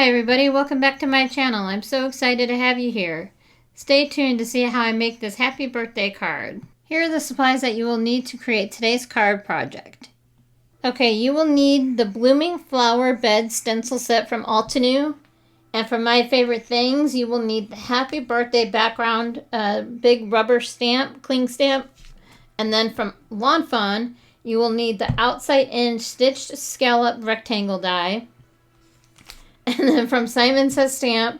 Hi everybody, welcome back to my channel. I'm so excited to have you here. Stay tuned to see how I make this happy birthday card. Here are the supplies that you will need to create today's card project. Okay, you will need the Blooming Flower Bed stencil set from Altenew. And for my favorite things, you will need the happy birthday background big rubber stamp, cling stamp. And then from Lawn Fawn, you will need the outside in stitched scallop rectangle die. And then from SimonSaysStamp,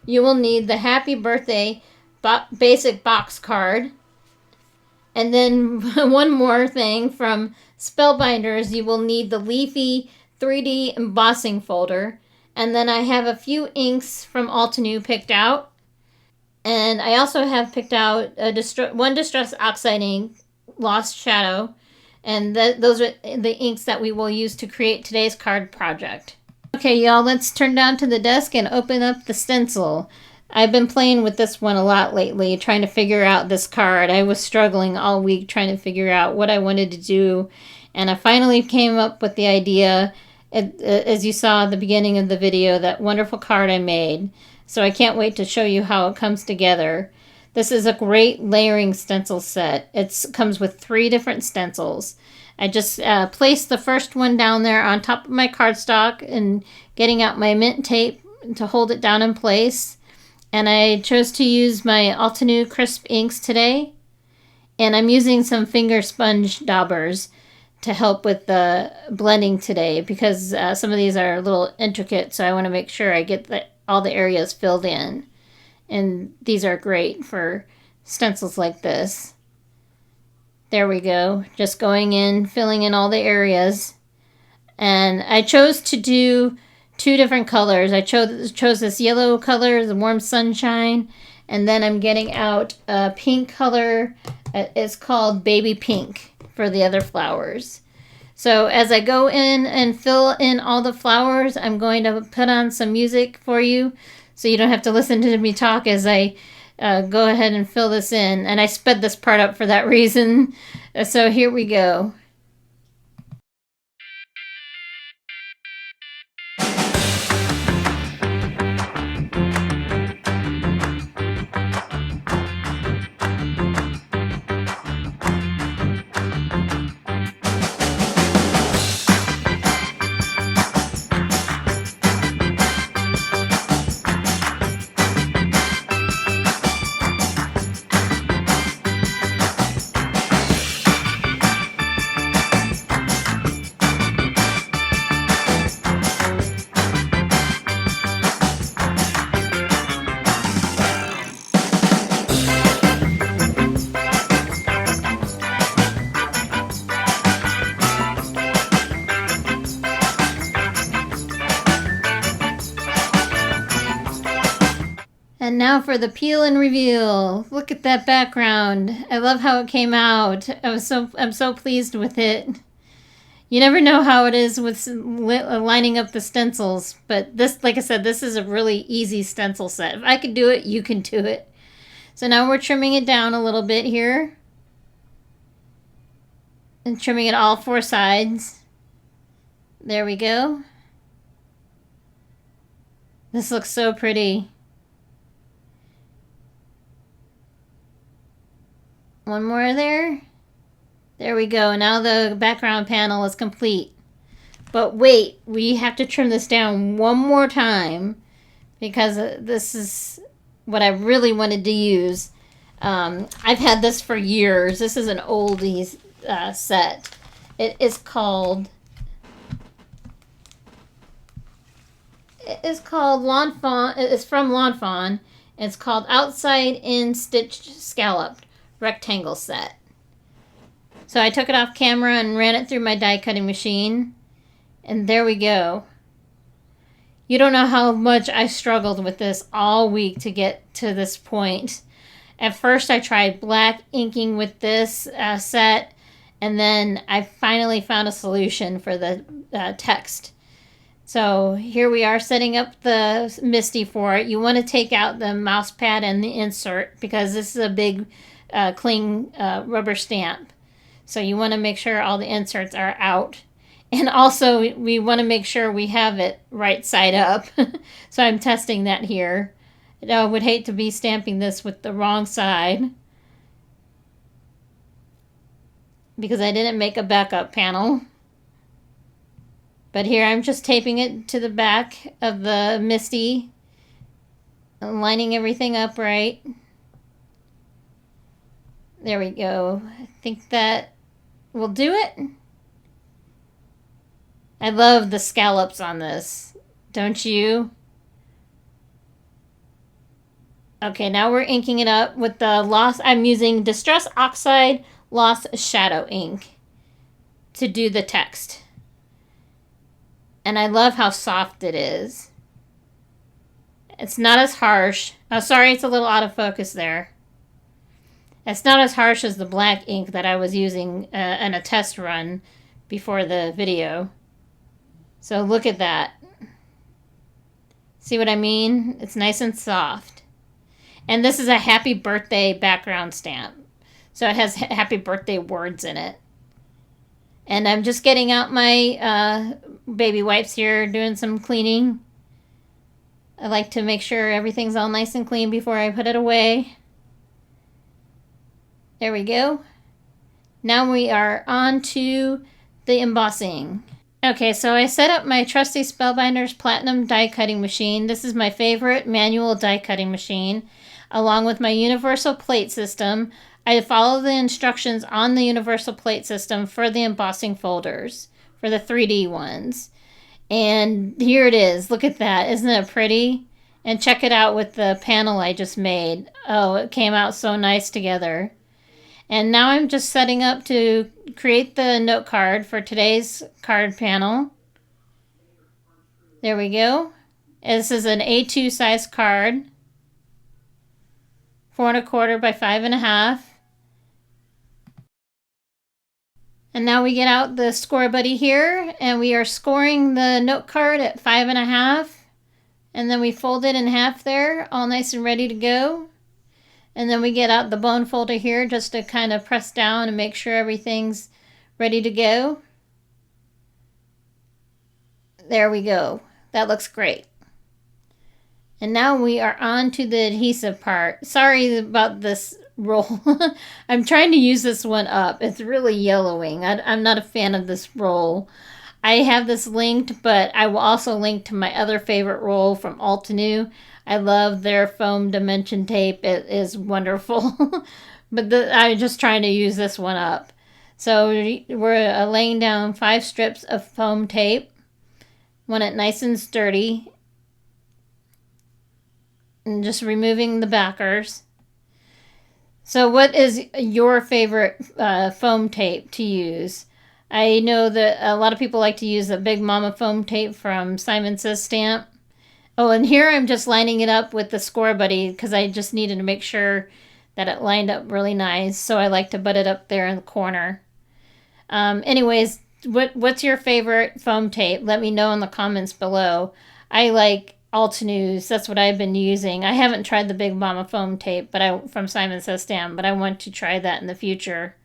you will need the happy birthday basic box card. And then one more thing from Spellbinders, you will need the Leafy 3D embossing folder. And then I have a few inks from Altenew picked out. And I also have picked out one Distress Oxide ink, Lost Shadow. And those are the inks that we will use to create today's card project. Okay, y'all, let's turn down to the desk and open up the stencil. I've been playing with this one a lot lately, trying to figure out this card. I was struggling all week trying to figure out what I wanted to do, and I finally came up with the idea, as you saw at the beginning of the video, that wonderful card I made. So I can't wait to show you how it comes together. This is a great layering stencil set. It comes with 3 different stencils. I just placed the first one down there on top of my cardstock and getting out my mint tape to hold it down in place. And I chose to use my Altenew Crisp inks today. And I'm using some finger sponge daubers to help with the blending today because some of these are a little intricate, so I want to make sure I get all the areas filled in. And these are great for stencils like this. There we go. Just going in, filling in all the areas. And I chose to do 2 different colors. I chose this yellow color, the Warm Sunshine. And then I'm getting out a pink color. It's called Baby Pink for the other flowers. So as I go in and fill in all the flowers, I'm going to put on some music for you so you don't have to listen to me talk as I go ahead and fill this in. And I sped this part up for that reason. So here we go. And now for the peel and reveal. Look at that background. I love how it came out. I'm so pleased with it. You never know how it is with lining up the stencils, but this, like I said, this is a really easy stencil set. If I could do it, you can do it. So now we're trimming it down a little bit here. And trimming it all 4 sides. There we go. This looks so pretty. One more there. There we go. Now the background panel is complete. But wait, we have to trim this down one more time because this is what I really wanted to use. I've had this for years. This is an oldies set. It is called Lawn Fawn. It's from Lawn Fawn. It's called Outside In Stitched Scalloped rectangle set. So I took it off camera and ran it through my die cutting machine, and there we go. You don't know how much I struggled with this all week to get to this point. At first I tried black inking with this set, and then I finally found a solution for the text. So here we are setting up the MISTI for it. You want to take out the mouse pad and the insert because this is a big cling rubber stamp. So you want to make sure all the inserts are out. And also, we want to make sure we have it right side up. So I'm testing that here. I would hate to be stamping this with the wrong side, because I didn't make a backup panel. But here I'm just taping it to the back of the Misty, lining everything up right. There we go. I think that will do it. I love the scallops on this, don't you? Okay, now we're inking it up with the I'm using Distress Oxide Lost Shadow ink to do the text. And I love how soft it is. It's not as harsh. Oh, sorry, it's a little out of focus there. It's not as harsh as the black ink that I was using in a test run before the video. So look at that. See what I mean? It's nice and soft. And this is a happy birthday background stamp. So it has happy birthday words in it. And I'm just getting out my baby wipes here, doing some cleaning. I like to make sure everything's all nice and clean before I put it away. There we go. Now we are on to the embossing. Okay, so I set up my trusty Spellbinders Platinum die cutting machine. This is my favorite manual die cutting machine, along with my universal plate system. I follow the instructions on the universal plate system for the embossing folders, for the 3D ones. And here it is. Look at that. Isn't it pretty? And check it out with the panel I just made. Oh, it came out so nice together. And now I'm just setting up to create the note card for today's card panel. There we go. This is an A2 size card. 4 1/4 by 5 1/2. And now we get out the Scor-Buddy here, and we are scoring the note card at 5 1/2. And then we fold it in half there, all nice and ready to go. And then we get out the bone folder here just to kind of press down and make sure everything's ready to go. There we go. That looks great. And now we are on to the adhesive part. Sorry about this roll. I'm trying to use this one up. It's really yellowing. I'm not a fan of this roll. I have this linked, but I will also link to my other favorite roll from Altenew. I love their foam dimension tape. It is wonderful. But I'm just trying to use this one up. So we're laying down 5 strips of foam tape. Want it nice and sturdy. And just removing the backers. So what is your favorite foam tape to use? I know that a lot of people like to use the Big Mama foam tape from SimonSaysStamp. Oh, and here I'm just lining it up with the Scor-Buddy because I just needed to make sure that it lined up really nice. So I like to butt it up there in the corner. Anyways, what's your favorite foam tape? Let me know in the comments below. I like Altenew's. That's what I've been using. I haven't tried the Big Mama foam tape, but from SimonSaysStamp, but I want to try that in the future.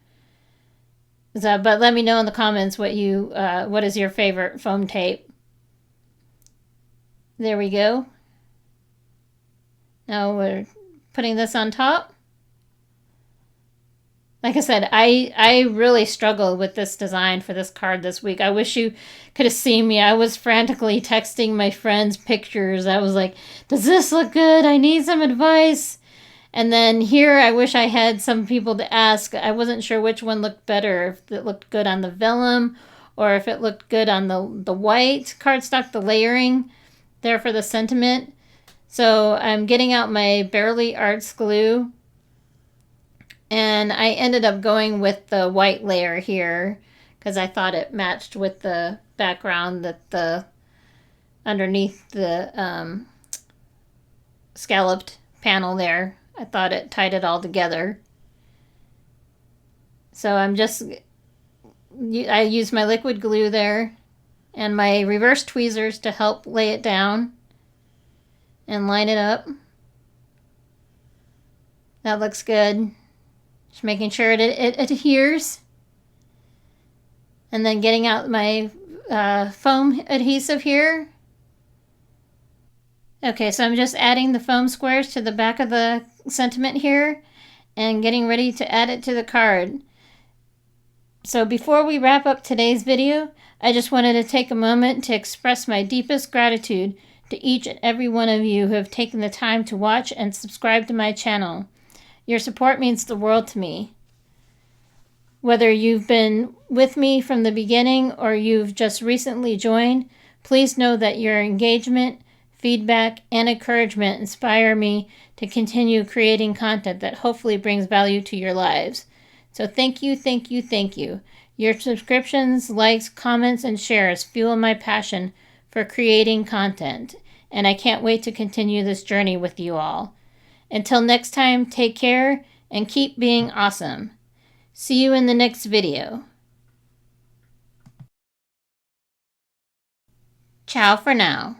So, but let me know in the comments what is your favorite foam tape. There we go. Now we're putting this on top. Like I said, I really struggled with this design for this card this week. I wish you could have seen me. I was frantically texting my friends pictures. I was like, does this look good? I need some advice. And then here, I wish I had some people to ask. I wasn't sure which one looked better, if it looked good on the vellum or if it looked good on the white cardstock, the layering there for the sentiment. So I'm getting out my Bearly Arts glue. And I ended up going with the white layer here because I thought it matched with the background that underneath the scalloped panel there. I thought it tied it all together. So I used my liquid glue there and my reverse tweezers to help lay it down and line it up. That looks good. Just making sure it adheres. And then getting out my foam adhesive here. Okay, so I'm just adding the foam squares to the back of the sentiment here and getting ready to add it to the card. So before we wrap up today's video, I just wanted to take a moment to express my deepest gratitude to each and every one of you who have taken the time to watch and subscribe to my channel. Your support means the world to me. Whether you've been with me from the beginning or you've just recently joined, please know that your engagement, feedback, and encouragement inspire me to continue creating content that hopefully brings value to your lives. So thank you, thank you, thank you. Your subscriptions, likes, comments, and shares fuel my passion for creating content, and I can't wait to continue this journey with you all. Until next time, take care and keep being awesome. See you in the next video. Ciao for now.